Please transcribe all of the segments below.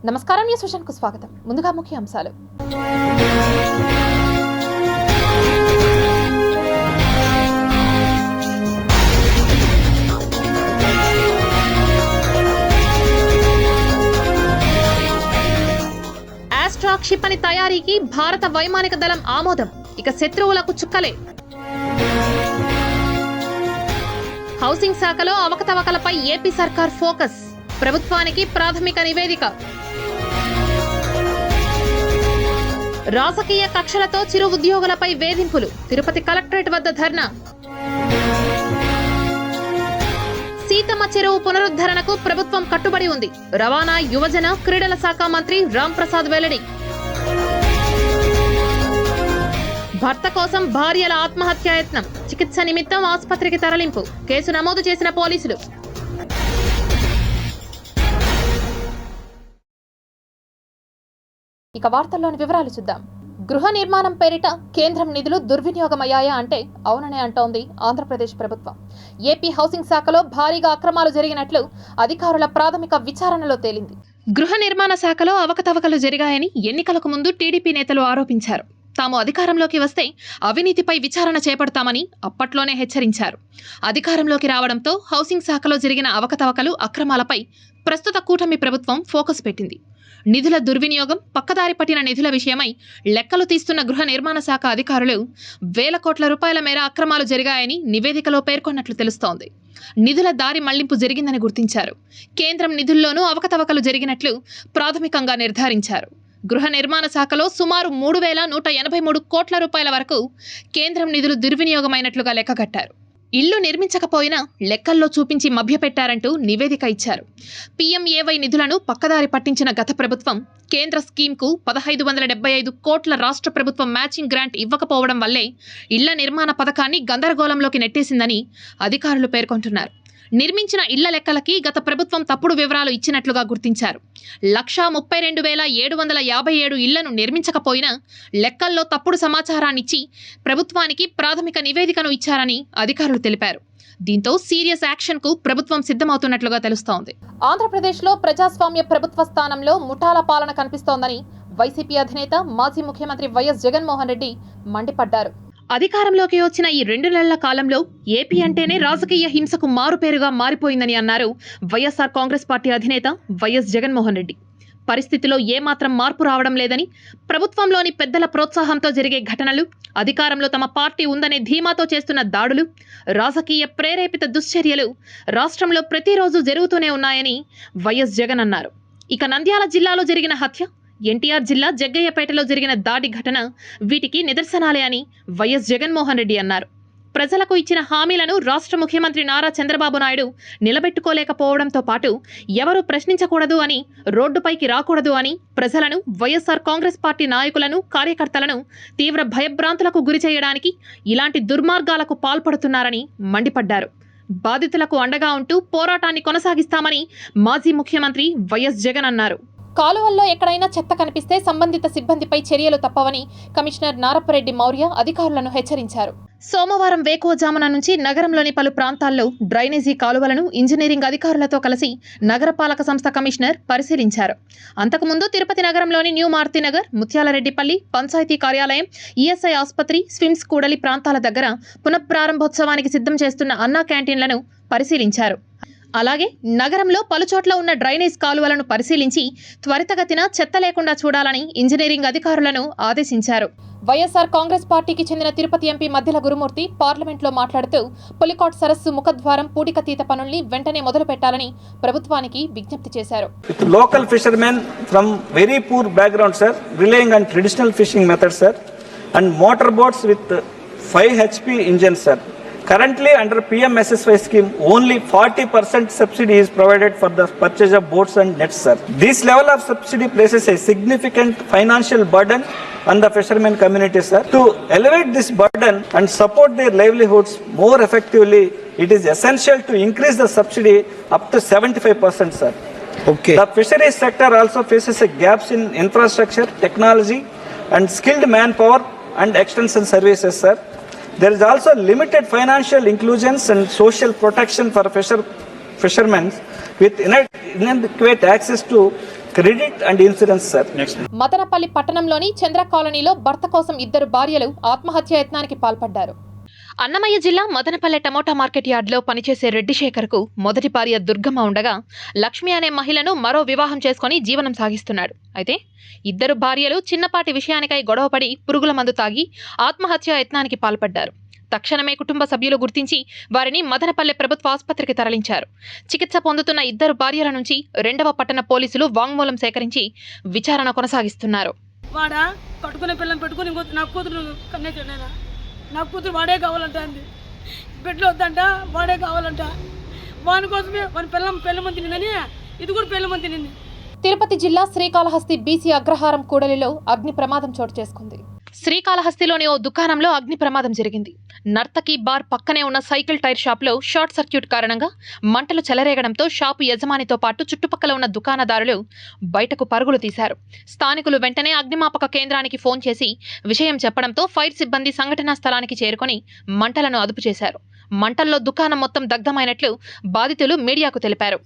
నమస్కారం, న్యూస్ విజన్కు స్వాగతం. ముందుగా ముఖ్య అంశాలు. ఆస్ట్రా క్షిపణి తయారీకి భారత వైమానిక దళం ఆమోదం. ఇక శత్రువులకు చుక్కలే. హౌసింగ్ శాఖలో అవకతవకలపై ఏపీ సర్కార్ ఫోకస్. ప్రభుత్వానికి ప్రాథమిక నివేదిక. రాజకీయ కక్షలతో చిరు ఉద్యోగులపై వేధింపులు. తిరుపతి కలెక్టరేట్ వద్ద ధర్నా. సీతమ్మ చెరువు పునరుద్ధరణకు ప్రభుత్వం కట్టుబడి ఉంది. రవాణా, యువజన, క్రీడల శాఖ మంత్రి రామ్ ప్రసాద్ వెల్లడి. భర్త కోసం భార్యల ఆత్మహత్యాయత్నం. చికిత్స నిమిత్తం ఆసుపత్రికి తరలింపు. కేసు నమోదు చేసిన పోలీసులు. ఇక వార్తల్లోని వివరాలు చూద్దాం. గృహ నిర్మాణం పేరిట కేంద్రం నిధులు దుర్వినియోగమయ్యాయా అంటే అవుననే అంటోంది ఆంధ్రప్రదేశ్ ప్రభుత్వం. ఏపీ హౌసింగ్ శాఖలో భారీగా అక్రమాలు జరిగినట్లు అధికారుల ప్రాథమిక విచారణలో తేలింది. గృహ నిర్మాణ శాఖలో అవకతవకలు జరిగాయని ఎన్నికలకు ముందు టీడీపీ నేతలు ఆరోపించారు. తాము అధికారంలోకి వస్తే అవినీతిపై విచారణ చేపడతామని అప్పట్లోనే హెచ్చరించారు. అధికారంలోకి రావడంతో హౌసింగ్ శాఖలో జరిగిన అవకతవకలు, అక్రమాలపై ప్రస్తుత కూటమి ప్రభుత్వం ఫోకస్ పెట్టింది. నిధుల దుర్వినియోగం, పక్కదారి పట్టిన నిధుల విషయమై లెక్కలు తీస్తున్న గృహ నిర్మాణ శాఖ అధికారులు వేల కోట్ల రూపాయల మేర అక్రమాలు జరిగాయని నివేదికలో పేర్కొన్నట్లు తెలుస్తోంది. నిధుల దారి మళ్లింపు జరిగిందని గుర్తించారు. కేంద్రం నిధుల్లోనూ అవకతవకలు జరిగినట్లు ప్రాథమికంగా నిర్ధారించారు. గృహ నిర్మాణ శాఖలో సుమారు 3,183 కోట్ల రూపాయల వరకు కేంద్రం నిధులు దుర్వినియోగమైనట్లుగా లెక్కగట్టారు. ఇల్లు నిర్మించకపోయినా లెక్కల్లో చూపించి మభ్యపెట్టారంటూ నివేదిక ఇచ్చారు. పీఎంఏవై నిధులను పక్కదారి పట్టించిన గత ప్రభుత్వం కేంద్ర స్కీమ్కు 1,575 కోట్ల రాష్ట్ర ప్రభుత్వం మ్యాచింగ్ గ్రాంట్ ఇవ్వకపోవడం వల్లే ఇళ్ల నిర్మాణ పథకాన్ని గందరగోళంలోకి నెట్టేసిందని అధికారులు పేర్కొంటున్నారు. నిర్మించిన ఇళ్ల లెక్కలకి గత ప్రభుత్వం తప్పుడు వివరాలు ఇచ్చినట్లుగా గుర్తించారు. 132,757 ఇళ్లను నిర్మించకపోయినా లెక్కల్లో తప్పుడు సమాచారాన్నిచ్చి ప్రభుత్వానికి ప్రాథమిక నివేదికను ఇచ్చారని అధికారులు తెలిపారు. దీంతో సీరియస్ యాక్షన్కు ప్రభుత్వం సిద్ధమవుతున్నట్లుగా తెలుస్తోంది. ఆంధ్రప్రదేశ్లో ప్రజాస్వామ్య ప్రభుత్వ స్థానంలో ముఠాల పాలన కనిపిస్తోందని వైసీపీ అధినేత, మాజీ ముఖ్యమంత్రి వైఎస్ జగన్మోహన్ రెడ్డి మండిపడ్డారు. అధికారంలోకి వచ్చిన ఈ 2 నెలల కాలంలో ఏపీ అంటేనే రాజకీయ హింసకు మారుపేరుగా మారిపోయిందని అన్నారు వైఎస్ఆర్ కాంగ్రెస్ పార్టీ అధినేత వైఎస్ జగన్మోహన్ రెడ్డి. పరిస్థితిలో ఏమాత్రం మార్పు రావడం లేదని, ప్రభుత్వంలోని పెద్దల ప్రోత్సాహంతో జరిగే ఘటనలు, అధికారంలో తమ పార్టీ ఉందనే ధీమాతో చేస్తున్న దాడులు, రాజకీయ ప్రేరేపిత దుశ్చర్యలు రాష్ట్రంలో ప్రతిరోజు జరుగుతూనే ఉన్నాయని వైఎస్ జగన్ అన్నారు. ఇక నంద్యాల జిల్లాలో జరిగిన హత్య, ఎన్టీఆర్ జిల్లా జగ్గయ్యపేటలో జరిగిన దాడి ఘటన వీటికి నిదర్శనాలే అని వైఎస్ జగన్మోహన్ రెడ్డి అన్నారు. ప్రజలకు ఇచ్చిన హామీలను రాష్ట్ర ముఖ్యమంత్రి నారా చంద్రబాబు నాయుడు నిలబెట్టుకోలేకపోవడంతో పాటు ఎవరూ ప్రశ్నించకూడదు అని, రోడ్డుపైకి రాకూడదు అని ప్రజలను, వైఎస్ఆర్ కాంగ్రెస్ పార్టీ నాయకులను, కార్యకర్తలను తీవ్ర భయభ్రాంతులకు గురి చేయడానికి ఇలాంటి దుర్మార్గాలకు పాల్పడుతున్నారని మండిపడ్డారు. బాధితులకు అండగా ఉంటూ పోరాటాన్ని కొనసాగిస్తామని మాజీ ముఖ్యమంత్రి వైఎస్ జగన్ అన్నారు. కాలువల్లో ఎక్కడైనా చెత్త కనిపిస్తే సంబంధిత సిబ్బందిపై చర్యలు తప్పవని కమిషనర్ నారప్పరెడ్డి మౌర్య అధికారులను హెచ్చరించారు. సోమవారం వేకువజామున నుంచి నగరంలోని పలు ప్రాంతాల్లో డ్రైనేజీ కాలువలను ఇంజనీరింగ్ అధికారులతో కలిసి నగరపాలక సంస్థ కమిషనర్ పరిశీలించారు. అంతకుముందు తిరుపతి నగరంలోని న్యూ మారుతినగర్, ముత్యాలరెడ్డిపల్లి, పంచాయతీ కార్యాలయం, ఈఎస్ఐ ఆసుపత్రి, స్విమ్స్ కూడలి ప్రాంతాల దగ్గర పునఃప్రారంభోత్సవానికి సిద్ధం చేస్తున్న అన్నా క్యాంటీన్లను పరిశీలించారు. అలాగే నగరంలో పలుచోట్ల ఉన్న డ్రైనేజ్ కాలువలను పరిశీలించి త్వరితగతిన చెత్త లేకుండా చూడాలని ఇంజనీరింగ్ అధికారులను ఆదేశించారు. వైఎస్ఆర్ కాంగ్రెస్ పార్టీకి చెందిన తిరుపతి ఎంపీ మధ్యల గురుమూర్తి పార్లమెంట్లో మాట్లాడుతూ పులికాట్ సరస్సు ముఖద్వారం పూడికతీత పనుల్ని వెంటనే మొదలు పెట్టాలని ప్రభుత్వానికి విజ్ఞప్తి చేశారు. Local fishermen from very poor background sir, relying on traditional fishing method sir, and motor boats with 5 HP engines sir. Currently under PMSSY scheme only 40% subsidy is provided for the purchase of boats and nets sir. This level of subsidy places a significant financial burden on the fishermen community sir. To elevate this burden and support their livelihoods more effectively, it is essential to increase the subsidy up to 75% sir. Okay. The fisheries sector also faces a gaps in infrastructure, technology and skilled manpower and extension services sir. There is also limited financial inclusions and social protection for fishermen with inadequate access to credit and insurance, sir. Next. Madanapalle పట్టణంలోని చంద్ర కాలనీలో భర్త కోసం ఇద్దరు భార్యలు ఆత్మహత్య యత్నానికి పాల్పడ్డారు. అన్నమయ్య జిల్లా Madanapalle tomato market యార్డ్లో పనిచేసే రెడ్డి శేఖర్కు మొదటి భార్య దుర్గమ్మ ఉండగా లక్ష్మి అనే మహిళను మరో వివాహం చేసుకుని జీవనం సాగిస్తున్నాడు. అయితే ఇద్దరు భార్యలు చిన్నపాటి విషయానికై గొడవపడి పురుగుల మందు తాగి ఆత్మహత్య యత్నానికి పాల్పడ్డారు. తక్షణమే కుటుంబ సభ్యులు గుర్తించి వారిని మదనపల్లె ప్రభుత్వ ఆసుపత్రికి తరలించారు. చికిత్స పొందుతున్న ఇద్దరు భార్యల నుంచి 2వ పట్టణ పోలీసులు వాంగ్మూలం సేకరించి విచారణ కొనసాగిస్తున్నారు. వాడా కట్టుకునే పిల్లని పెట్టుకుని నా కూతురు కన్నేసాడు. నా కూతురు వాడే కావాలంట, అంది బిడ్డలు వద్దంట, వాడే కావాలంట. వాని కోసమే వాని పెళ్ళమంది తినిందని ఇది కూడా పెళ్ళమంది తినింది. తిరుపతి జిల్లా శ్రీకాళహస్తి బీసీ అగ్రహారం కూడలిలో అగ్ని ప్రమాదం చోటు చేసుకుంది. శ్రీకాళహస్తిలోని ఓ దుకాణంలో అగ్ని ప్రమాదం జరిగింది. నర్తకి బార్ పక్కనే ఉన్న సైకిల్ టైర్ షాప్లో షార్ట్ సర్క్యూట్ కారణంగా మంటలు చెలరేగడంతో షాపు యజమానితో పాటు చుట్టుపక్కల ఉన్న దుకాణదారులు బయటకు పరుగులు తీశారు. స్థానికులు వెంటనే అగ్నిమాపక కేంద్రానికి ఫోన్ చేసి విషయం చెప్పడంతో ఫైర్ సిబ్బంది సంఘటనా స్థలానికి చేరుకొని మంటలను అదుపు చేశారు. మంటల్లో దుకాణం మొత్తం దగ్ధమైనట్లు బాధితులు మీడియాకు తెలిపారు.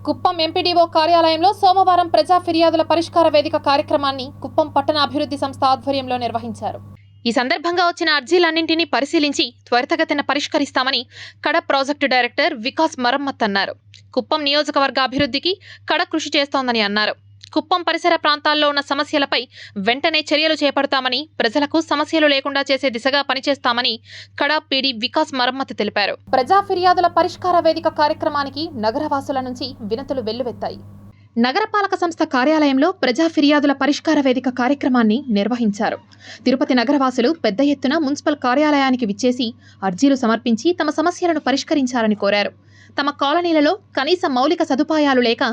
కుప్పం ఎంపీడీఓ కార్యాలయంలో సోమవారం ప్రజా ఫిర్యాదుల పరిష్కార వేదిక కార్యక్రమాన్ని కుప్పం పట్టణ అభివృద్ధి సంస్థ ఆధ్వర్యంలో నిర్వహించారు. ఈ సందర్భంగా వచ్చిన అర్జీలన్నింటినీ పరిశీలించి త్వరితగతిన పరిష్కరిస్తామని కడ ప్రాజెక్టు డైరెక్టర్ వికాస్ మరమ్మత్ అన్నారు. కుప్పం నియోజకవర్గ అభివృద్ధికి కడ కృషి చేస్తోందని అన్నారు. కుప్పం పరిసర ప్రాంతాల్లో ఉన్న సమస్యలపై వెంటనే చర్యలు చేపడతామని, ప్రజలకు సమస్యలు లేకుండా చేసే దిశగా పనిచేస్తామని కడా పీడీ వికాస్ మరమ్మత్ తెలిపారు. ప్రజా ఫిర్యాదుల పరిష్కార వేదిక కార్యక్రమానికి నగరవాసుల నుంచి వినతులు వెల్లువెత్తాయి. నగరపాలక సంస్థ కార్యాలయంలో ప్రజా ఫిర్యాదుల పరిష్కార వేదిక కార్యక్రమాన్ని నిర్వహించారు. తిరుపతి నగరవాసులు పెద్ద ఎత్తున మున్సిపల్ కార్యాలయానికి విచ్చేసి అర్జీలు సమర్పించి తమ సమస్యలను పరిష్కరించాలని కోరారు. తమ కాలనీలలో కనీస మౌలిక సదుపాయాలు లేక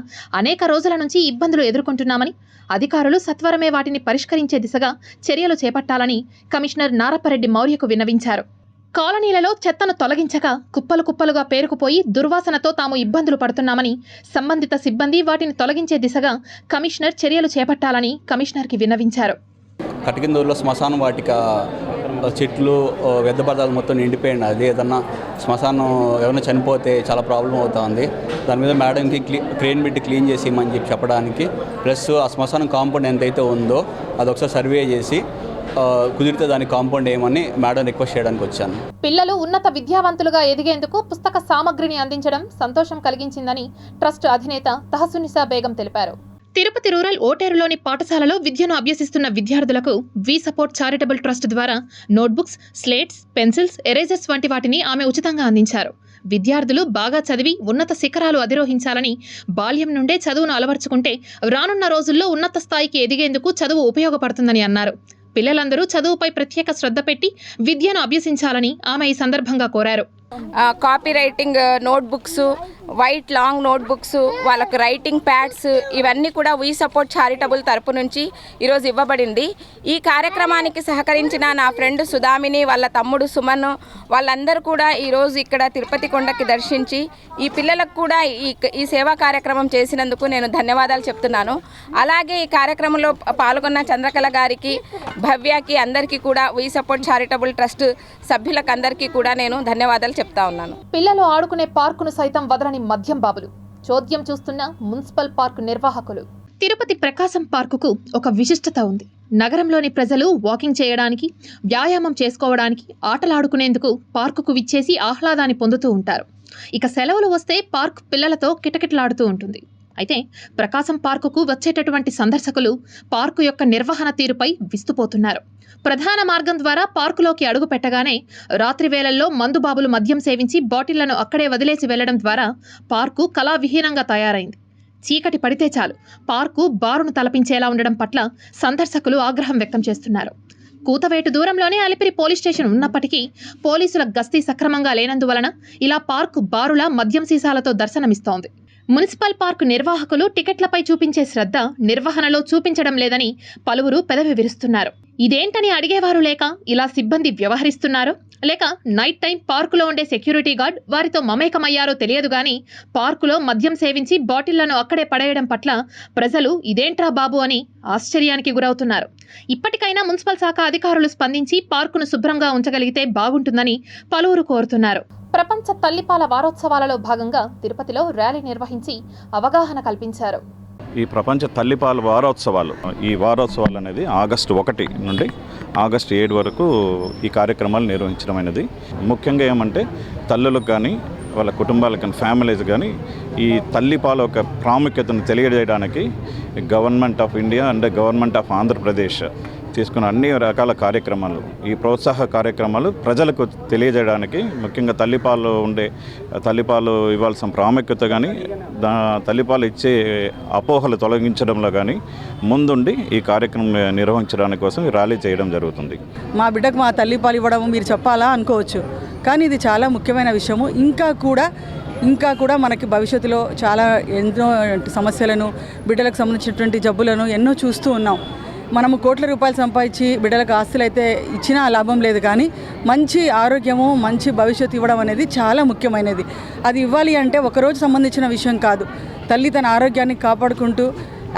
అనేక రోజుల నుంచి ఇబ్బందులు ఎదుర్కొంటున్నామని, అధికారులు సత్వరమే వాటిని పరిష్కరించే దిశగా చర్యలు చేపట్టాలని కమిషనర్ నారపరెడ్డి మౌర్యకు విన్నవించారు. కాలనీలలో చెత్తను తొలగించక కుప్పలు కుప్పలుగా పేరుకుపోయి దుర్వాసనతో తాము ఇబ్బందులు పడుతున్నామని, సంబంధిత సిబ్బంది వాటిని తొలగించే దిశగా కమిషనర్ చర్యలు చేపట్టాలని కమిషనర్కి విన్నవించారు. కటికిందూరులో శ్మశానం వాటిక చెట్లు వ్యర్థ పదార్థాలు మొత్తం నిండిపోయింది. అది ఏదన్నా శ్మశానం ఎవరైనా చనిపోతే చాలా ప్రాబ్లం అవుతుంది. దాని మీద మేడంకి క్రేన్ పెట్టి క్లీన్ చేసి ఇమ్మని చెప్పడానికి, ప్లస్ ఆ శ్మశానం కాంపౌండ్ ఎంతైతే ఉందో అది ఒకసారి సర్వే చేసి కుదిరితే దాని కాంపౌండ్ ఏమని మేడం రిక్వెస్ట్ చేయడానికి వచ్చాను. పిల్లలు ఉన్నత విద్యావంతులుగా ఎదిగేందుకు పుస్తక సామగ్రిని అందించడం సంతోషం కలిగించిందని ట్రస్ట్ అధినేత తహసునిసా బేగం తెలిపారు. తిరుపతి రూరల్ ఓటేరులోని పాఠశాలలో విద్యను అభ్యసిస్తున్న విద్యార్థులకు వి సపోర్ట్ చారిటబుల్ ట్రస్ట్ ద్వారా నోట్బుక్స్, స్లేట్స్, పెన్సిల్స్, ఎరేజర్స్ వంటి వాటిని ఆమె ఉచితంగా అందించారు. విద్యార్థులు బాగా చదివి ఉన్నత శిఖరాలు అధిరోహించాలని, బాల్యం నుండే చదువును అలవర్చుకుంటే రానున్న రోజుల్లో ఉన్నత స్థాయికి ఎదిగేందుకు చదువు ఉపయోగపడుతుందని అన్నారు. పిల్లలందరూ చదువుపై ప్రత్యేక శ్రద్ధ పెట్టి విద్యను అభ్యసించాలని ఆమె ఈ సందర్భంగా కోరారు. Copy writing notebooks, white long notebooks, వాళ్ళకు రైటింగ్ ప్యాడ్స్ ఇవన్నీ కూడా వి సపోర్ట్ చారిటబుల్ తరపు నుంచి ఈరోజు ఇవ్వబడింది. ఈ కార్యక్రమానికి సహకరించిన నా ఫ్రెండ్ సుధామిని, వాళ్ళ తమ్ముడు సుమన్, వాళ్ళందరూ కూడా ఈరోజు ఇక్కడ తిరుపతి కొండకి దర్శించి ఈ పిల్లలకు కూడా ఈ సేవా కార్యక్రమం చేసినందుకు నేను ధన్యవాదాలు చెప్తున్నాను. అలాగే ఈ కార్యక్రమంలో పాల్గొన్న చంద్రకళ గారికి, భవ్యకి, అందరికీ కూడా వి సపోర్ట్ చారిటబుల్ ట్రస్ట్ సభ్యులకు అందరికీ కూడా నేను ధన్యవాదాలు చెప్తా ఉన్నాను. పిల్లలు ఆడుకునే పార్కును సైతం వదలని మద్యం బాబులు, చోద్యం చూస్తున్న మున్సిపల్ పార్కు నిర్వాహకులు. తిరుపతి ప్రకాశం పార్కుకు ఒక విశిష్టత ఉంది. నగరంలోని ప్రజలు వాకింగ్ చేయడానికి, వ్యాయామం చేసుకోవడానికి, ఆటలాడుకునేందుకు పార్కుకు విచ్చేసి ఆహ్లాదాన్ని పొందుతూ ఉంటారు. ఇక సెలవులు వస్తే పార్క్ పిల్లలతో కిటకిటలాడుతూ ఉంటుంది. అయితే ప్రకాశం పార్కుకు వచ్చేటటువంటి సందర్శకులు పార్కు యొక్క నిర్వహణ తీరుపై విస్తుపోతున్నారు. ప్రధాన మార్గం ద్వారా పార్కులోకి అడుగు పెట్టగానే రాత్రి వేళల్లో మందుబాబులు మద్యం సేవించి బాటిళ్లను అక్కడే వదిలేసి వెళ్లడం ద్వారా పార్కు కళావిహీనంగా తయారైంది. చీకటి పడితే చాలు పార్కు బారును తలపించేలా ఉండడం పట్ల సందర్శకులు ఆగ్రహం వ్యక్తం చేస్తున్నారు. కూతవేటు దూరంలోనే అలిపిరి పోలీస్ స్టేషన్ ఉన్నప్పటికీ పోలీసుల గస్తీ సక్రమంగా లేనందువలన ఇలా పార్కు బారులా మద్యం సీసాలతో దర్శనమిస్తోంది. మున్సిపల్ పార్కు నిర్వాహకులు టికెట్లపై చూపించే శ్రద్ధ నిర్వహణలో చూపించడం లేదని పలువురు పెదవి విరుస్తున్నారు. ఇదేంటని అడిగేవారు లేక ఇలా సిబ్బంది వ్యవహరిస్తున్నారు. లేక నైట్ టైం పార్కులో ఉండే సెక్యూరిటీ గార్డ్ వారితో మమేకమయ్యారో తెలియదు గాని పార్కులో మద్యం సేవించి బాటిళ్లను అక్కడే పడేయడం పట్ల ప్రజలు ఇదేంట్రా బాబు అని ఆశ్చర్యానికి గురవుతున్నారు. ఇప్పటికైనా మున్సిపల్ శాఖ అధికారులు స్పందించి పార్కును శుభ్రంగా ఉంచగలిగితే బాగుంటుందని పలువురు కోరుతున్నారు. ప్రపంచ తల్లిపాల వారోత్సవాలలో భాగంగా తిరుపతిలో ర్యాలీ నిర్వహించి అవగాహన కల్పించారు. ఈ ప్రపంచ తల్లిపాల వారోత్సవాలు, ఈ వారోత్సవాలు అనేది ఆగస్టు 1 నుండి ఆగస్టు 7 వరకు ఈ కార్యక్రమాలు నిర్వహించడమైనది. ముఖ్యంగా ఏమంటే తల్లులకు కానీ వాళ్ళ కుటుంబాలకు కానీ ఫ్యామిలీస్ కానీ ఈ తల్లిపాల యొక్క ప్రాముఖ్యతను తెలియజేయడానికి government of India and government of Andhra Pradesh తీసుకున్న అన్ని రకాల కార్యక్రమాలు, ఈ ప్రోత్సాహ కార్యక్రమాలు ప్రజలకు తెలియజేయడానికి, ముఖ్యంగా తల్లిపాలు ఇవ్వాల్సిన ప్రాముఖ్యత కానీ తల్లిపాలు ఇచ్చే అపోహలు తొలగించడంలో కానీ ముందుండి ఈ కార్యక్రమం నిర్వహించడానికి కోసం ఈ ర్యాలీ చేయడం జరుగుతుంది. మా బిడ్డకు మా తల్లిపాలు ఇవ్వడం మీరు చెప్పాలా అనుకోవచ్చు, కానీ ఇది చాలా ముఖ్యమైన విషయము. ఇంకా కూడా మనకి భవిష్యత్తులో చాలా ఎన్నో సమస్యలను, బిడ్డలకు సంబంధించినటువంటి జబ్బులను ఎన్నో చూస్తూ ఉన్నాం. మనము కోట్ల రూపాయలు సంపాదించి బిడ్డలకు ఆస్తులు అయితే ఇచ్చినా లాభం లేదు, కానీ మంచి ఆరోగ్యము, మంచి భవిష్యత్తు ఇవ్వడం అనేది చాలా ముఖ్యమైనది. అది ఇవ్వాలి అంటే ఒకరోజు సంబంధించిన విషయం కాదు. తల్లి తన ఆరోగ్యాన్ని కాపాడుకుంటూ,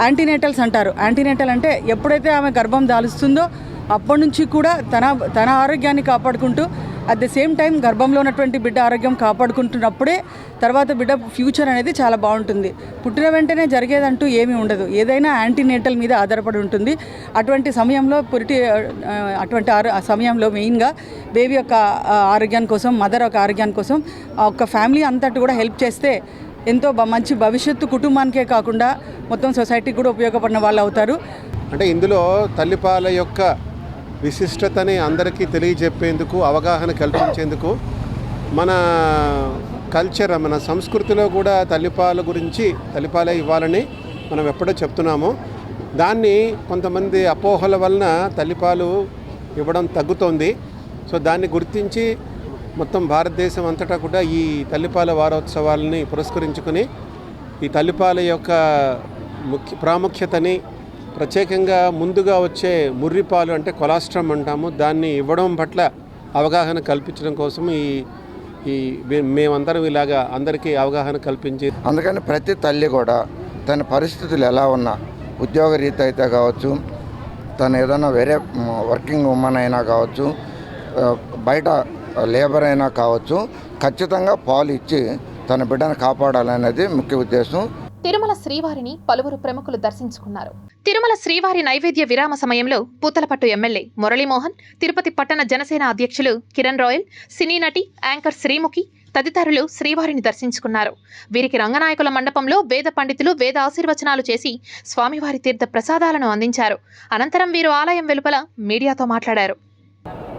యాంటీనేటల్స్ అంటారు. యాంటీనేటల్ అంటే ఎప్పుడైతే ఆమె గర్భం దాలుస్తుందో అప్పటి నుంచి కూడా తన ఆరోగ్యాన్ని కాపాడుకుంటూ, అట్ ద సేమ్ టైం గర్భంలో ఉన్నటువంటి బిడ్డ ఆరోగ్యం కాపాడుకుంటున్నప్పుడే తర్వాత బిడ్డ ఫ్యూచర్ అనేది చాలా బాగుంటుంది. పుట్టిన వెంటనే జరిగేదంటూ ఏమీ ఉండదు, ఏదైనా యాంటీనేటల్ మీద ఆధారపడి ఉంటుంది. అటువంటి సమయంలో సమయంలో మెయిన్గా బేబీ యొక్క ఆరోగ్యాన్ని కోసం, మదర్ యొక్క ఆరోగ్యాన్ని కోసం ఒక ఫ్యామిలీ అంతటి కూడా హెల్ప్ చేస్తే ఎంతో మంచి భవిష్యత్తు కుటుంబానికే కాకుండా మొత్తం సొసైటీకి కూడా ఉపయోగపడిన వాళ్ళు అవుతారు. అంటే ఇందులో తల్లిపాల యొక్క విశిష్టతని అందరికీ తెలియజెప్పేందుకు, అవగాహన కల్పించేందుకు మన కల్చర్, మన సంస్కృతిలో కూడా తల్లిపాల గురించి, తల్లిపాలే ఇవ్వాలని మనం ఎప్పుడో చెప్తున్నాము. దాన్ని కొంతమంది అపోహల వలన తల్లిపాలు ఇవ్వడం తగ్గుతోంది. సో దాన్ని గుర్తించి మొత్తం భారతదేశం అంతటా కూడా ఈ తల్లిపాల వారోత్సవాలని పురస్కరించుకొని ఈ తల్లిపాల యొక్క ప్రాముఖ్యతని, ప్రత్యేకంగా ముందుగా వచ్చే ముర్రిపాలు అంటే కొలాస్ట్రమ్ అంటాము, దాన్ని ఇవ్వడం పట్ల అవగాహన కల్పించడం కోసం మేమందరం ఇలాగా అందరికీ అవగాహన కల్పించి, అందుకని ప్రతి తల్లి కూడా తన పరిస్థితులు ఎలా ఉన్నా, ఉద్యోగ రీతి అయితే కావచ్చు, తను ఏదైనా వేరే వర్కింగ్ ఉమెన్ అయినా కావచ్చు, బయట లేబర్ అయినా కావచ్చు, ఖచ్చితంగా పాలు ఇచ్చి తన బిడ్డను కాపాడాలనేది ముఖ్య ఉద్దేశం. తిరుమల శ్రీవారిని పలువురు ప్రముఖులు దర్శించుకున్నారు. తిరుమల శ్రీవారి నైవేద్య విరామ సమయంలో పూతలపట్టు ఎమ్మెల్యే మురళీమోహన్, తిరుపతి పట్టణ జనసేన అధ్యక్షులు కిరణ్ రాయల్, సినీ నటి యాంకర్ శ్రీముఖి తదితరులు శ్రీవారిని దర్శించుకున్నారు. వీరికి రంగనాయకుల మండపంలో వేద పండితులు వేద ఆశీర్వచనాలు చేసి స్వామివారి తీర్థ ప్రసాదాలను అందించారు. అనంతరం వీరు ఆలయం వెలుపల మీడియాతో మాట్లాడారు.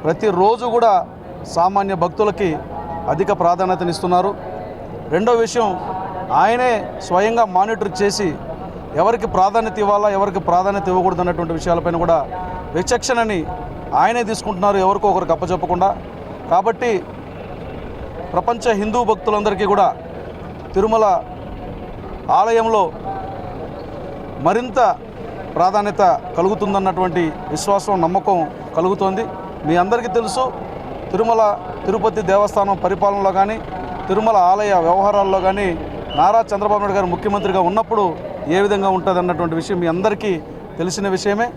ప్రతిరోజు కూడా సామాన్య భక్తులకి అధిక ప్రాధాన్యతనిస్తున్నారు. రెండో విషయం, ఆయనే స్వయంగా మానిటర్ చేసి ఎవరికి ప్రాధాన్యత ఇవ్వాలా, ఎవరికి ప్రాధాన్యత ఇవ్వకూడదు అన్నటువంటి విషయాలపైన కూడా విచక్షణని ఆయనే తీసుకుంటున్నారు, ఎవరికో ఒకరికి అప్పచెప్పకుండా. కాబట్టి ప్రపంచ హిందూ భక్తులందరికీ కూడా తిరుమల ఆలయంలో మరింత ప్రాధాన్యత కలుగుతుందన్నటువంటి విశ్వాసం, నమ్మకం కలుగుతోంది. మీ అందరికీ తెలుసు, తిరుపతి దేవస్థానం పరిపాలనలో కానీ, తిరుమల ఆలయ వ్యవహారాల్లో కానీ నారా చంద్రబాబు నాయుడు గారు ముఖ్యమంత్రిగా ఉన్నప్పుడు ఏ విధంగా ఉంటుంది అన్నటువంటి విషయం మీ అందరికీ తెలిసిన విషయమే.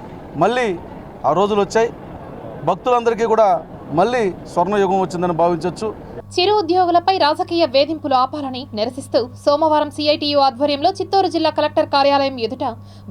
మళ్ళీ ఆ రోజులు వచ్చాయి, భక్తులందరికీ కూడా మళ్ళీ స్వర్ణయుగం వచ్చిందని భావించవచ్చు. చిరు ఉద్యోగులపై రాజకీయ వేధింపులు ఆపాలని నిరసిస్తూ సోమవారం సిఐటియు ఆధ్వర్యంలో చిత్తూరు జిల్లా కలెక్టర్ కార్యాలయం ఎదుట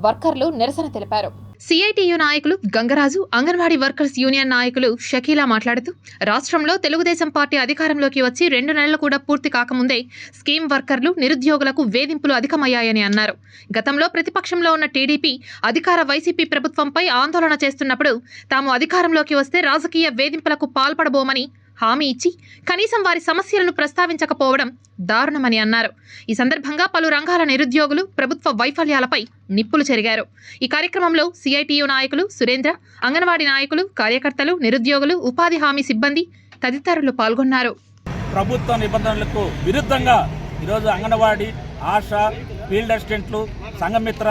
వర్కర్లు నిరసన తెలిపారు. సిఐటియు నాయకులు గంగరాజు, అంగన్వాడీ వర్కర్స్ యూనియన్ నాయకులు షకీలా మాట్లాడుతూ, రాష్ట్రంలో తెలుగుదేశం పార్టీ అధికారంలోకి వచ్చి 2 నెలలు కూడా పూర్తి కాకముందే స్కీమ్ వర్కర్లు, నిరుద్యోగులకు వేధింపులు అధికమయ్యాయని అన్నారు. గతంలో ప్రతిపక్షంలో ఉన్న టీడీపీ అధికార వైసీపీ ప్రభుత్వంపై ఆందోళన చేస్తున్నప్పుడు తాము అధికారంలోకి వస్తే రాజకీయ వేధింపులకు పాల్పడబోమని హామీ ఇచ్చి కనీసం వారి సమస్యలను ప్రస్తావించకపోవడం దారుణమని అన్నారు. ఈ సందర్భంగా పలు రంగాల నిరుద్యోగులు ప్రభుత్వ వైఫల్యాలపై నిప్పులు చెరిగారు. ఈ కార్యక్రమంలో సిఐటియు నాయకులు సురేంద్ర, అంగన్వాడీ నాయకులు, కార్యకర్తలు, నిరుద్యోగులు, ఉపాధి హామీ సిబ్బంది తదితరులు పాల్గొన్నారు. ప్రభుత్వ నిబంధనలకు విరుద్ధంగా ఈరోజు అంగన్వాడీ, ఆశా, ఫీల్డ్ అసిస్టెంట్లు, సంఘమిత్ర,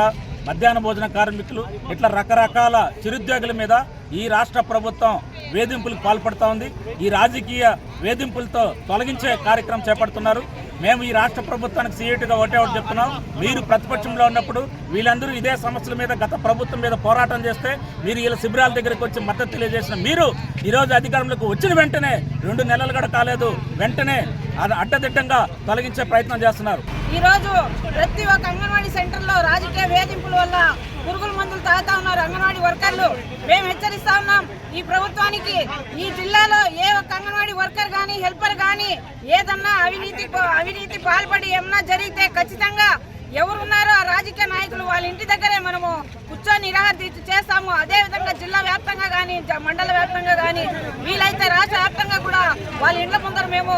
మధ్యాహ్న భోజన కార్మికులు ఇట్లా రకరకాల చిరుద్యోగుల మీద ఈ రాష్ట్ర ప్రభుత్వం వేధింపులకు పాల్పడుతూ ఉంది. ఈ రాజకీయ వేధింపులతో తొలగించే కార్యక్రమం చేపడుతున్నారు. మేము ఈ రాష్ట్ర ప్రభుత్వానికి సీఎట్గా ఒకటి చెప్తున్నాం, మీరు ప్రతిపక్షంలో ఉన్నప్పుడు వీళ్ళందరూ ఇదే సమస్యల మీద గత ప్రభుత్వం మీద పోరాటం చేస్తే మీరు వీళ్ళ శిబిరాల దగ్గరికి వచ్చి మద్దతు తెలియజేసిన మీరు ఈరోజు అధికారంలోకి వచ్చిన వెంటనే 2 నెలలు కూడా కాలేదు, వెంటనే అడ్డదిడ్డంగా తొలగించే ప్రయత్నం చేస్తున్నారు. ఈరోజు ప్రతి ఒక్క అంగన్వాడీ సెంటర్లో రాజకీయ వేధింపుల వల్ల పురుగుల మందులు తాగుతా ఉన్నారు అంగన్వాడీ వర్కర్లు. మేము హెచ్చరిస్తా ఉన్నాం ఈ ప్రభుత్వానికి, ఈ జిల్లాలో ఏ ఒక్క అంగన్వాడీ వర్కర్ కానీ హెల్పర్ కానీ ఏదన్నా అవినీతి పాల్పడి ఏమన్నా జరిగితే ఖచ్చితంగా ఎవరున్నారో ఆ రాజకీయ నాయకులు వాళ్ళ ఇంటి దగ్గరే మనము కూర్చొని నిరాహార దీక్ష చేస్తాము. అదేవిధంగా జిల్లా వ్యాప్తంగా కానీ మండల వ్యాప్తంగా కానీ వీలైతే రాష్ట్ర వ్యాప్తంగా కూడా వాళ్ళ ఇండ్ల ముందర మేము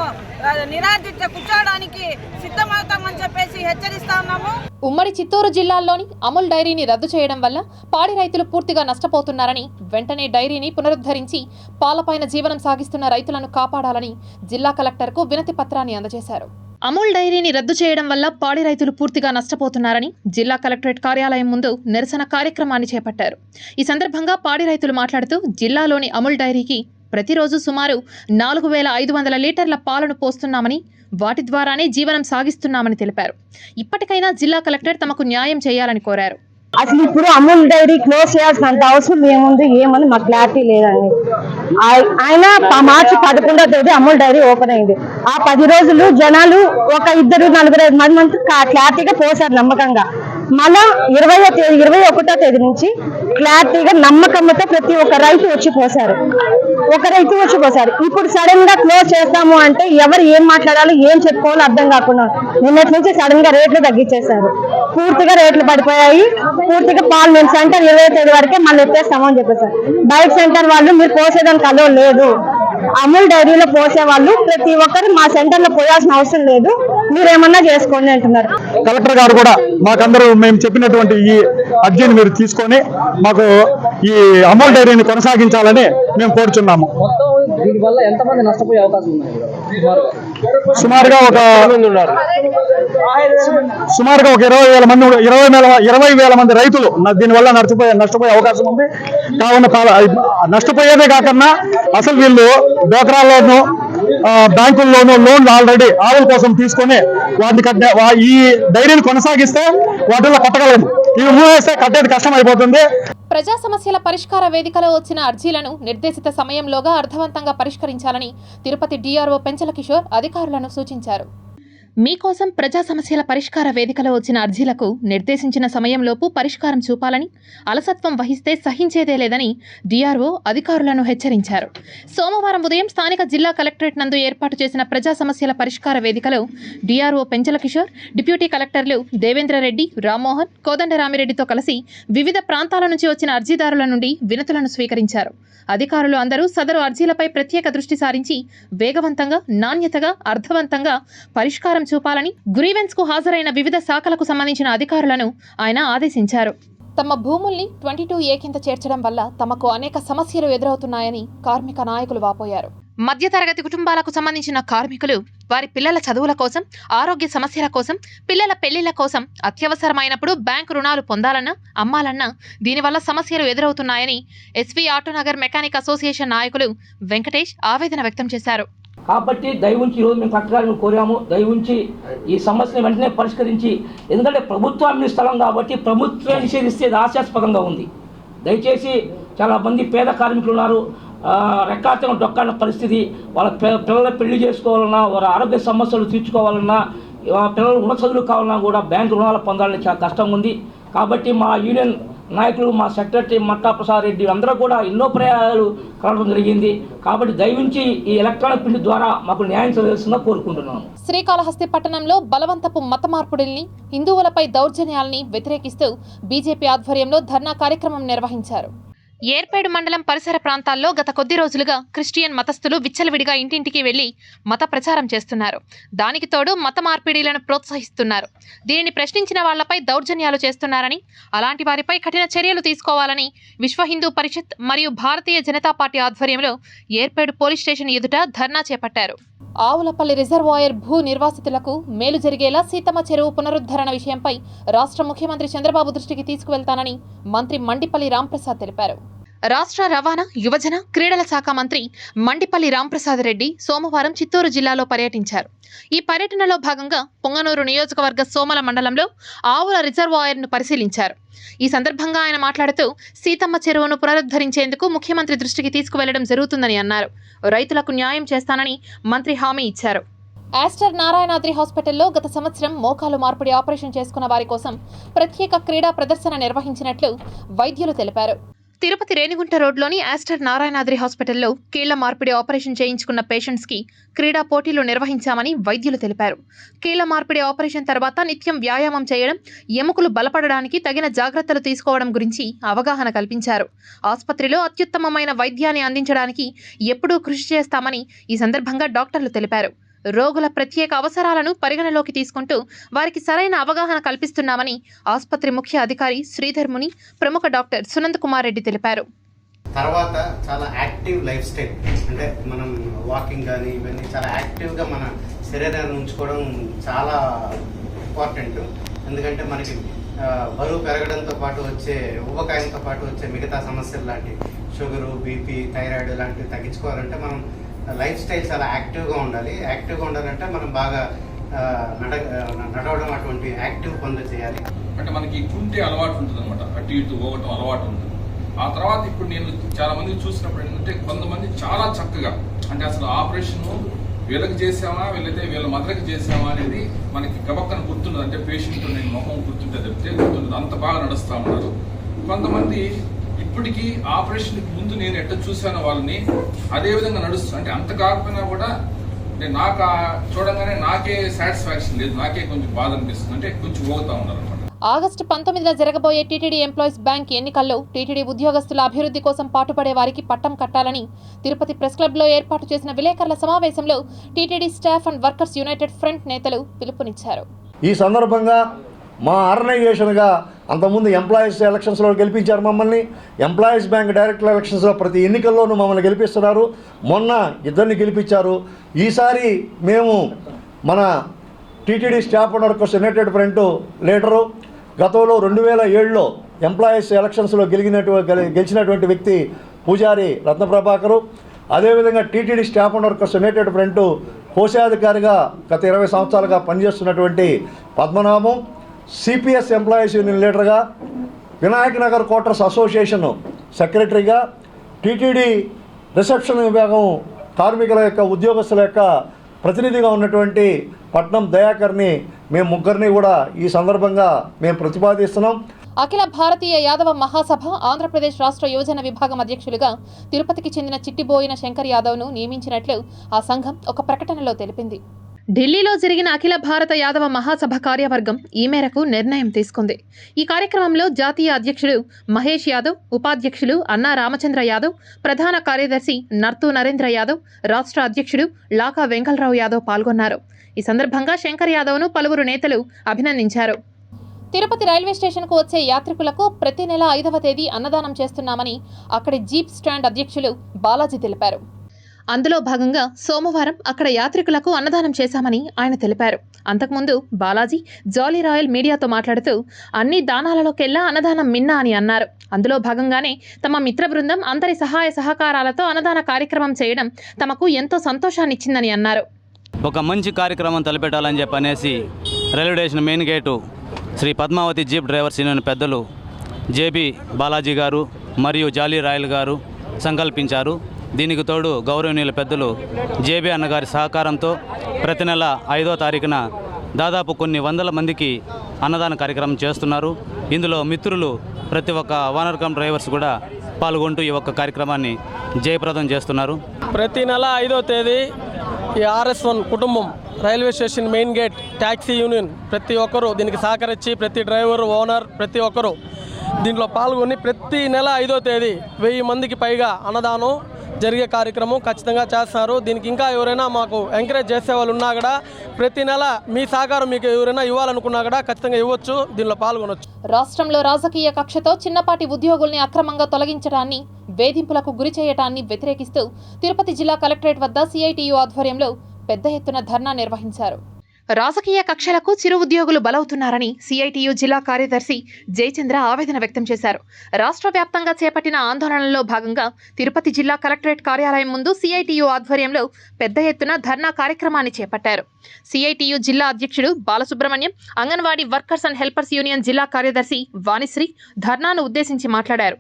నిరాహార దీక్ష కూర్చోవడానికి సిద్ధమవుతామని చెప్పేసి హెచ్చరిస్తా ఉన్నాము. ఉమ్మడి చిత్తూరు జిల్లాల్లోని అమూల్ డైరీని రద్దు చేయడం వల్ల పాడి రైతులు పూర్తిగా నష్టపోతున్నారని, వెంటనే డైరీని పునరుద్ధరించి పాలపైన జీవనం సాగిస్తున్న రైతులను కాపాడాలని జిల్లా కలెక్టర్కు వినతి పత్రాన్ని అందజేశారు. అమూల్ డైరీని రద్దు చేయడం వల్ల పాడి రైతులు పూర్తిగా నష్టపోతున్నారని జిల్లా కలెక్టరేట్ కార్యాలయం ముందు నిరసన కార్యక్రమాన్ని చేపట్టారు. ఈ సందర్భంగా పాడి రైతులు మాట్లాడుతూ జిల్లాలోని అమూల్ డైరీకి ప్రతిరోజు సుమారు 4500 లీటర్ల పాలను పోస్తున్నామని, వాటి ద్వారానే జీవనం సాగిస్తున్నామని తెలిపారు. ఇప్పటికైనా జిల్లా కలెక్టర్ తమకు న్యాయం చేయాలని కోరారు. అసలు ఇప్పుడు అమూల్ డైరీ క్లోజ్ చేయాల్సినంత అవసరం ఏముంది ఏమని మాకు క్లారిటీ లేదండి. ఆయన మార్చి 11వ తేదీ అమూల్ డైరీ ఓపెన్ అయింది. ఆ 10 రోజులు జనాలు ఒక 2-4 మంది క్లారిటీగా పోసారు నమ్మకంగా. మళ్ళా 21వ తేదీ నుంచి క్లారిటీగా నమ్మకంతో ప్రతి ఒక్క రైతు వచ్చి పోసారు. ఇప్పుడు సడన్ గా క్లోజ్ చేస్తాము అంటే ఎవరు ఏం మాట్లాడాలో ఏం చెప్పుకోవాలో అర్థం కాకుండా నిన్నటి నుంచి సడన్ గా రేట్లు తగ్గించేశారు. పూర్తిగా రేట్లు పడిపోయాయి. పూర్తిగా పాలు మేము సెంటర్ 20వ తేదీ వరకే మళ్ళీ ఎత్తేస్తామని చెప్పేసారు. బయట సెంటర్ వాళ్ళు మీరు పోసేదానికి అలో లేదు, అమూల్ డైరీలో పోసే వాళ్ళు ప్రతి ఒక్కరు మా సెంటర్ లో పోయాల్సిన అవసరం లేదు, మీరేమన్నా చేసుకోండి అంటున్నారు. కలెక్టర్ గారు కూడా మాకందరూ మేము చెప్పినటువంటి ఈ అర్జీని మీరు తీసుకొని మాకు ఈ అమూల్ డైరీని కొనసాగించాలని మేము కోరుచున్నాము. దీనివల్ల ఎంతమంది నష్టపోయే అవకాశం ఉన్నాయి? సుమారుగా ఒక 20,000 మంది రైతులు దీనివల్ల నష్టపోయే అవకాశం ఉంది. కావున నష్టపోయేదే కాకుండా అసలు వీళ్ళు డోక్రాల్లోనూ బ్యాంకుల్లోనూ లోన్లు ఆల్రెడీ ఆవుల కోసం తీసుకొని వాటిని ఈ డైరీని కొనసాగిస్తే వాటిల్లో కట్టగలము. ఇవి మూవేస్తే కట్టేది కష్టం అయిపోతుంది. ప్రజా సమస్యల పరిష్కార వేదికలో వచ్చిన అర్జీలను నిర్దేశిత సమయంలోగా అర్థవంతంగా పరిష్కరించాలని తిరుపతి డిఆర్ఓ పెంచల కిషోర్ అధికారులను సూచించారు. మీకోసం ప్రజా సమస్యల పరిష్కార వేదికలో వచ్చిన అర్జీలకు నిర్దేశించిన సమయంలోపు పరిష్కారం చూపాలని, అలసత్వం వహిస్తే సహించేదే లేదని డిఆర్ఓ అధికారులను హెచ్చరించారు. సోమవారం ఉదయం స్థానిక జిల్లా కలెక్టరేట్ నందు ఏర్పాటు చేసిన ప్రజా సమస్యల పరిష్కార వేదికలో డిఆర్ఓ పెంచల కిషోర్, డిప్యూటీ కలెక్టర్లు దేవేంద్రరెడ్డి, రామ్మోహన్, కోదండరామిరెడ్డితో కలిసి వివిధ ప్రాంతాల నుంచి వచ్చిన అర్జీదారుల నుండి వినతులను స్వీకరించారు. అధికారులు అందరూ సదరు అర్జీలపై ప్రత్యేక దృష్టి సారించి వేగవంతంగా, నాణ్యతగా, అర్థవంతంగా పరిష్కారం చూపాలని గ్రీవెన్స్ కు హాజరైన వివిధ శాఖలకు సంబంధించిన అధికారులను ఆయన ఆదేశించారు. తమ భూముల్ని 22A కింద చేర్చడం వల్ల తమకు అనేక సమస్యలు ఎదురవుతున్నాయని కార్మిక నాయకులు వాపోయారు. మధ్యతరగతి కుటుంబాలకు సంబంధించిన కార్మికులు వారి పిల్లల చదువుల కోసం, ఆరోగ్య సమస్యల కోసం, పిల్లల పెళ్లిళ్ల కోసం అత్యవసరమైనప్పుడు బ్యాంకు రుణాలు పొందాలన్నా, అమ్మాలన్నా దీనివల్ల సమస్యలు ఎదురవుతున్నాయని ఎస్వి ఆటోనగర్ మెకానిక్ అసోసియేషన్ నాయకులు వెంకటేష్ ఆవేదన వ్యక్తం చేశారు. కాబట్టి దయవుంచి ఈరోజు మేము కలెక్టర్ గారిని కోరాము, దయవుంచి ఈ సమస్యను వెంటనే పరిష్కరించి, ఎందుకంటే ప్రభుత్వాన్ని స్థలం కాబట్టి ప్రభుత్వం నిషేధిస్తే హాస్యాస్పదంగా ఉంది. దయచేసి చాలా మంది పేద కార్మికులు ఉన్నారు, రెక్కార్తం డొక్కాడిన పరిస్థితి. వాళ్ళ పిల్లల పెళ్లి చేసుకోవాలన్నా, వారి ఆరోగ్య సమస్యలు తీర్చుకోవాలన్నా, పిల్లలు ఉన్న చదువులు కావాలన్నా కూడా బ్యాంకు రుణాలు పొందాలని చాలా కష్టంగా ఉంది. కాబట్టి మా యూనియన్ నాయకులు, మా సెక్రటరీ మట్టా ప్రసాద్ రెడ్డి అందరూ కూడా ఎన్నో ప్రయాణాలు కలవడం జరిగింది. కాబట్టి దయవుంచి ఈ ఎలక్ట్రానిక్ ప్రింట్ ద్వారా మాకు న్యాయం చేయాల్సిందిగా కోరుకుంటున్నాను. శ్రీకాళహస్తి పట్టణంలో బలవంతపు మత మార్పుడిల్ని, హిందువులపై దౌర్జన్యాల్ని వ్యతిరేకిస్తూ బీజేపీ ఆధ్వర్యంలో ధర్నా కార్యక్రమం నిర్వహించారు. ఏర్పేడు మండలం పరిసర ప్రాంతాల్లో గత కొద్ది రోజులుగా క్రిస్టియన్ మతస్థులు విచ్చలవిడిగా ఇంటింటికి వెళ్లి మత ప్రచారం చేస్తున్నారు. దానికి తోడు మత మార్పిడిలను ప్రోత్సహిస్తున్నారు. దీనిని ప్రశ్నించిన వాళ్లపై దౌర్జన్యాలు చేస్తున్నారని, అలాంటి వారిపై కఠిన చర్యలు తీసుకోవాలని విశ్వ హిందూ పరిషత్ మరియు భారతీయ జనతా పార్టీ ఆధ్వర్యంలో ఏర్పేడు పోలీస్ స్టేషన్ ఎదుట ధర్నా చేపట్టారు. ఆవులపల్లి రిజర్వాయర్ భూ నిర్వాసితులకు మేలు జరిగేలా సీతమ్మ చెరువు పునరుద్ధరణ విషయంపై రాష్ట్ర ముఖ్యమంత్రి చంద్రబాబు దృష్టికి తీసుకువెళ్తానని మంత్రి మండిపల్లి రాంప్రసాద్ తెలిపారు. రాష్ట్ర రవాణా, యువజన, క్రీడల శాఖ మంత్రి మండిపల్లి రాంప్రసాద్ రెడ్డి సోమవారం చిత్తూరు జిల్లాలో పర్యటించారు. ఈ పర్యటనలో భాగంగా పొంగనూరు నియోజకవర్గ సోమల మండలంలో ఆవుల రిజర్వాయర్ను పరిశీలించారు. ఈ సందర్భంగా ఆయన మాట్లాడుతూ సీతమ్మ చెరువును పునరుద్ధరించేందుకు ముఖ్యమంత్రి దృష్టికి తీసుకువెళ్లడం జరుగుతుందని అన్నారు. రైతులకు న్యాయం చేస్తానని మంత్రి హామీ ఇచ్చారు. ఆస్టర్ నారాయణాద్రి హాస్పిటల్లో గత సంవత్సరం మోకాలు మార్పిడి ఆపరేషన్ చేసుకున్న వారి కోసం ప్రత్యేక క్రీడా ప్రదర్శన నిర్వహించినట్లు వైద్యులు తెలిపారు. తిరుపతి రేణిగుంట రోడ్లోని ఆస్టర్ నారాయణాద్రి హాస్పిటల్లో కీళ్ల మార్పిడి ఆపరేషన్ చేయించుకున్న పేషెంట్స్కి క్రీడా పోటీలు నిర్వహించామని వైద్యులు తెలిపారు. కీళ్ల మార్పిడి ఆపరేషన్ తర్వాత నిత్యం వ్యాయామం చేయడం, ఎముకలు బలపడడానికి తగిన జాగ్రత్తలు తీసుకోవడం గురించి అవగాహన కల్పించారు. ఆసుపత్రిలో అత్యుత్తమమైన వైద్యాన్ని అందించడానికి ఎప్పుడూ కృషి చేస్తామని ఈ సందర్భంగా డాక్టర్లు తెలిపారు. రోగుల ప్రత్యేక అవసరాలను పరిగణలోకి తీసుకుంటూ వారికి సరైన అవగాహన కల్పిస్తున్నామని ఆసుపత్రి ముఖ్య అధికారి శ్రీధర్ ముని, ప్రముఖ డాక్టర్ సునంద్ కుమార్ రెడ్డి తెలిపారు. తర్వాత చాలా యాక్టివ్ లైఫ్ స్టైల్, అంటే మనం వాకింగ్ కానీ ఇవన్నీ చాలా యాక్టివ్గా మన శరీరాన్ని ఉంచుకోవడం చాలా ఇంపార్టెంట్. ఎందుకంటే మనకి బరువు పెరగడంతో పాటు వచ్చే ఊబకాయంతో పాటు వచ్చే మిగతా సమస్యలు లాంటి షుగరు, బీపీ, థైరాయిడ్ లాంటివి తగ్గించుకోవాలంటే మనం లైఫ్ స్టైల్ చాలా యాక్టివ్గా ఉండాలి. యాక్టివ్గా ఉండాలంటే మనం బాగా నడవడం, అటువంటి యాక్టివ్ పనులు చేయాలి. అంటే మనకి కుంటే అలవాటు ఉంటుంది అనమాట, అటు ఇటు పోవటం అలవాటు ఉంటుంది. ఆ తర్వాత ఇప్పుడు నేను చాలా మంది చూసినప్పుడు ఏంటంటే కొంతమంది చాలా చక్కగా, అంటే అసలు ఆపరేషన్ వీళ్ళకి చేసామా వీళ్ళైతే వీళ్ళ మదర్కి చేసామా అనేది మనకి గబక్కన గుర్తుండదు. అంటే పేషెంట్ నేను ముఖం గుర్తుంటే చెప్తే గుర్తుండదు, అంత బాగా నడుస్తూ ఉన్నారు. కొంతమంది ఇప్పటికీ ఆపరేషన్కి ముందు నేను ఎట్లా చూశాను వాళ్ళని అదే విధంగా నడుస్తూ, అంటే అంత కాకపోయినా కూడా అంటే నాకు చూడంగానే నాకే సాటిస్ఫాక్షన్ లేదు, నాకే కొంచెం బాధ అనిపిస్తుంది. అంటే కొంచెం పోగుతా ఉన్నారు అనమాట. ఆగస్టు 19న జరగబోయే టీటీడీ ఎంప్లాయీస్ బ్యాంక్ ఎన్నికల్లో టీటీడీ ఉద్యోగస్తుల అభివృద్ధి కోసం పాటుపడే వారికి పట్టం కట్టాలని తిరుపతి ప్రెస్ క్లబ్లో ఏర్పాటు చేసిన విలేకరుల సమావేశంలో TTD staff and workers united front నేతలు పిలుపునిచ్చారు. ఈ సందర్భంగా మా ఆర్గనైజేషన్గా అంతకుముందు ఎంప్లాయీస్ ఎలక్షన్స్లో గెలిపించారు మమ్మల్ని. ఎంప్లాయీస్ బ్యాంక్ డైరెక్టర్ ఎలక్షన్స్లో ప్రతి ఎన్నికల్లోనూ మమ్మల్ని గెలిపిస్తున్నారు. మొన్న ఇద్దరిని గెలిపించారు. ఈసారి మేము మన TTD staff and workers united front leader, గతంలో 2007లో ఎంప్లాయీస్ ఎలక్షన్స్లో గెలిచినటువంటి వ్యక్తి పూజారి రత్నప్రభాకరు. అదేవిధంగా TTD staff and workers united front కోశాధికారిగా గత 20 సంవత్సరాలుగా పనిచేస్తున్నటువంటి పద్మనాభం, సిపిఎస్ ఎంప్లాయీస్ యూనియన్ లీడర్గా, వినాయక్ నగర్ క్వార్టర్స్ అసోసియేషన్ సెక్రటరీగా, టీటీడీ రిసెప్షన్ విభాగం కార్మికుల యొక్క ఉద్యోగస్తుల యొక్క ప్రతినిధిగా ఉన్నటువంటి పట్నం దయాకర్ని మేము ముగ్గురిని కూడా ఈ సందర్భంగా మేము ప్రతిపాదిస్తున్నాం. అఖిల భారతీయ యాదవ మహాసభ ఆంధ్రప్రదేశ్ రాష్ట్ర యోజన విభాగం అధ్యక్షులుగా తిరుపతికి చెందిన చిట్టిబోయిన శంకర్ యాదవ్ను నియమించినట్లు ఆ సంఘం ఒక ప్రకటనలో తెలిపింది. ఢిల్లీలో జరిగిన అఖిల భారత యాదవ మహాసభ కార్యవర్గం ఈ మేరకు నిర్ణయం తీసుకుంది. ఈ కార్యక్రమంలో జాతీయ అధ్యక్షుడు మహేష్ యాదవ్, ఉపాధ్యక్షులు అన్నా రామచంద్ర యాదవ్, ప్రధాన కార్యదర్శి నర్తూ నరేంద్ర యాదవ్, రాష్ట్ర అధ్యక్షుడు లాకా వెంకలరావు యాదవ్ పాల్గొన్నారు. ఈ సందర్భంగా శంకర్ యాదవ్ను పలువురు నేతలు అభినందించారు. తిరుపతి రైల్వే స్టేషన్కు వచ్చే యాత్రికులకు ప్రతి నెల 5వ తేదీ అన్నదానం చేస్తున్నామని అక్కడి జీప్ స్టాండ్ అధ్యక్షులు బాలాజీ తెలిపారు. అందులో భాగంగా సోమవారం అక్కడ యాత్రికులకు అన్నదానం చేశామని ఆయన తెలిపారు. అంతకుముందు బాలాజీ జాలీ రాయల్ మీడియాతో మాట్లాడుతూ అన్ని దానాలలోకెల్లా అన్నదానం మిన్నా అని అన్నారు. అందులో భాగంగానే తమ మిత్ర బృందం అందరి సహాయ సహకారాలతో అన్నదాన కార్యక్రమం చేయడం తమకు ఎంతో సంతోషాన్నిచ్చిందని అన్నారు. ఒక మంచి కార్యక్రమం తలపెట్టాలని చెప్పనేసి railway station main gate Shri Padmavati jeep drivers union పెద్దలు జేబీ బాలాజీ గారు మరియు జాలీ రాయల్ గారు సంకల్పించారు. దీనికి తోడు గౌరవనీయుల పెద్దలు జేబీ అన్నగారి సహకారంతో ప్రతి నెల 5వ తారీఖున దాదాపు కొన్ని వందల మందికి అన్నదాన కార్యక్రమం చేస్తున్నారు. ఇందులో మిత్రులు ప్రతి ఒక్క ఓనర్ కమ్ డ్రైవర్స్ కూడా పాల్గొంటూ ఈ ఒక్క కార్యక్రమాన్ని జయప్రదం చేస్తున్నారు. ప్రతి నెల 5వ తేదీ ఈ RS1 కుటుంబం railway station main gate taxi union ప్రతి ఒక్కరూ దీనికి సహకరించి ప్రతి డ్రైవర్, ఓనర్ ప్రతి ఒక్కరూ దీంట్లో పాల్గొని ప్రతి నెల 5వ తేదీ 1000 మందికి పైగా అన్నదానం జరిగే కార్యక్రమం ఖచ్చితంగా చేస్తున్నారు. దీనికి ఇంకా ఎవరైనా మాకు ఎంకరేజ్ చేసే వాళ్ళు ఉన్నా కూడా ప్రతి నెల మీ సహకారం మీకు ఎవరైనా ఇవ్వాలనుకున్నా కూడా ఖచ్చితంగా ఇవ్వచ్చు, దీనిలో పాల్గొనవచ్చు. రాష్ట్రంలో రాజకీయ కక్షతో చిన్నపాటి ఉద్యోగుల్ని అక్రమంగా తొలగించడాన్ని, వేధింపులకు గురి చేయడాన్ని వ్యతిరేకిస్తూ తిరుపతి జిల్లా కలెక్టరేట్ వద్ద CITU ఆధ్వర్యంలో పెద్ద ఎత్తున ధర్నా నిర్వహించారు. రాజకీయ కక్షలకు చిరు ఉద్యోగులు బలవుతున్నారని సిఐటియు జిల్లా కార్యదర్శి జయచంద్ర ఆవేదన వ్యక్తం చేశారు. రాష్ట్ర వ్యాప్తంగా చేపట్టిన ఆందోళనలో భాగంగా తిరుపతి జిల్లా కలెక్టరేట్ కార్యాలయం ముందు సిఐటియు ఆధ్వర్యంలో పెద్ద ఎత్తున ధర్నా కార్యక్రమాన్ని చేపట్టారు. సిఐటియు జిల్లా అధ్యక్షుడు Balasubrahmanyam, anganwadi workers and helpers union జిల్లా కార్యదర్శి వాణిశ్రీ ధర్నాను ఉద్దేశించి మాట్లాడారు.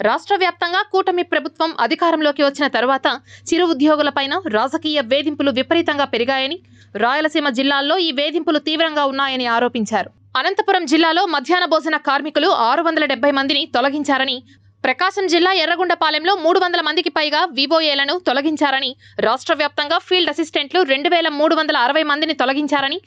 రాష్ట్ర వ్యాప్తంగా కూటమి ప్రభుత్వం అధికారంలోకి వచ్చిన తరువాత చిరు ఉద్యోగులపైన రాజకీయ వేధింపులు విపరీతంగా పెరిగాయని, రాయలసీమ జిల్లాల్లో ఈ వేధింపులు తీవ్రంగా ఉన్నాయని ఆరోపించారు. అనంతపురం జిల్లాలో మధ్యాహ్న భోజన కార్మికులు 670 మందిని తొలగించారని, ప్రకాశం జిల్లా ఎర్రగొండపాలెంలో 300 మందికి పైగా వివోఏలను తొలగించారని, రాష్ట్ర వ్యాప్తంగా ఫీల్డ్ అసిస్టెంట్లు 2360 మందిని తొలగించారని,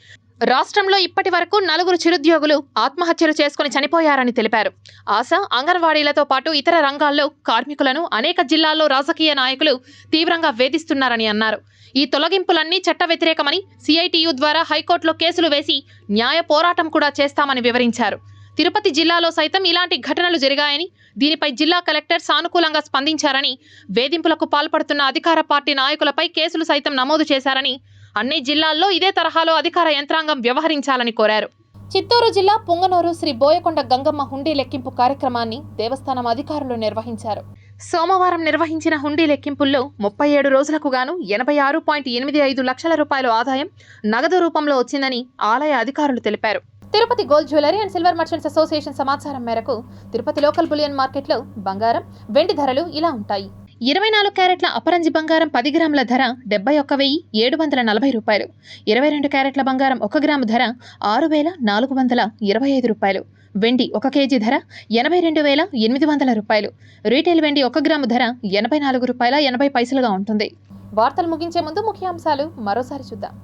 రాష్ట్రంలో ఇప్పటి వరకు 4 చిరుద్యోగులు ఆత్మహత్యలు చేసుకుని చనిపోయారని తెలిపారు. ఆశా, అంగన్వాడీలతో పాటు ఇతర రంగాల్లో కార్మికులను అనేక జిల్లాల్లో రాజకీయ నాయకులు తీవ్రంగా వేధిస్తున్నారని అన్నారు. ఈ తొలగింపులన్నీ చట్ట వ్యతిరేకమని, సిఐటియు ద్వారా హైకోర్టులో కేసులు వేసి న్యాయ పోరాటం కూడా చేస్తామని వివరించారు. తిరుపతి జిల్లాలో సైతం ఇలాంటి ఘటనలు జరిగాయని, దీనిపై జిల్లా కలెక్టర్ సానుకూలంగా స్పందించారని, వేధింపులకు పాల్పడుతున్న అధికార పార్టీ నాయకులపై కేసులు సైతం నమోదు చేశారని, అన్ని జిల్లాల్లో ఇదే తరహాలో అధికార యంత్రాంగం వ్యవహరించాలని కోరారు. చిత్తూరు జిల్లా పుంగనూరు శ్రీ బోయకొండ గంగమ్మ హుండీ లెక్కింపు కార్యక్రమాన్ని దేవస్థానం అధికారులు నిర్వహించారు. సోమవారం నిర్వహించిన హుండీ లెక్కింపుల్లో 37 రోజులకు గాను 86.85 లక్షల రూపాయల ఆదాయం నగదు రూపంలో వచ్చిందని ఆలయ అధికారులు తెలిపారు. Tirupati gold jewellery and silver merchants association సమాచారం మేరకు తిరుపతి లోకల్ బులియన్ మార్కెట్లో బంగారం, వెండి ధరలు ఇలా ఉంటాయి. 24 క్యారెట్ల అపరంజి బంగారం 10 గ్రాముల ధర 71,740 రూపాయలు. 22 క్యారెట్ల బంగారం 1 గ్రాము ధర 6,425 రూపాయలు. వెండి 1 కేజీ ధర 82,800 రూపాయలు. రీటైల్ వెండి 1 గ్రాము ధర 84 రూపాయల 80 పైసలుగా ఉంటుంది. వార్తలు ముగించే ముందు ముఖ్యాంశాలు మరోసారి చూద్దాం.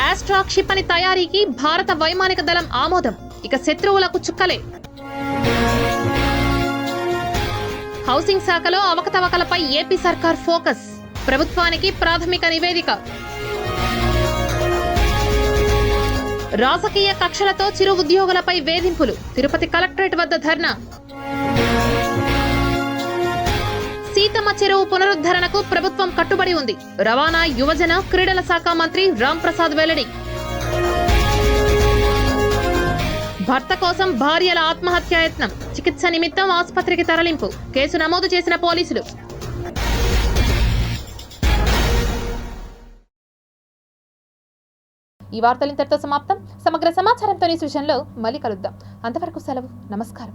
ఆస్ట్రా క్షిపణి తయారీకి భారత వైమానిక దళం ఆమోదం. ఇక శత్రువులకు చుక్కలే. హౌసింగ్ శాఖలో అవకతవకలపై ఏపీ సర్కార్ ఫోకస్. ప్రభుత్వానికి ప్రాథమిక నివేదిక. రాజకీయ కక్షలతో చిరు ఉద్యోగులపై వేధింపులు. తిరుపతి కలెక్టరేట్ వద్ద ధర్నా. సీతమ్మ చెరువు పునరుద్ధరణకు ప్రభుత్వం కట్టుబడి ఉంది. రవాణా, యువజన, క్రీడల శాఖ మంత్రి రామ్ ప్రసాద్ వెల్లడి. భర్త కోసం భార్యల ఆత్మహత్యాయత్నం. చికిత్స నిమిత్తం ఆసుపత్రికి తరలింపు. కేసు నమోదు చేసిన పోలీసులు. ఈ వార్తలు ఇంతటితో సమాప్తం. సమగ్ర సమాచారంతో న్యూస్ విషయంలో మళ్ళీ కలుద్దాం. అంతవరకు సెలవు. నమస్కారం.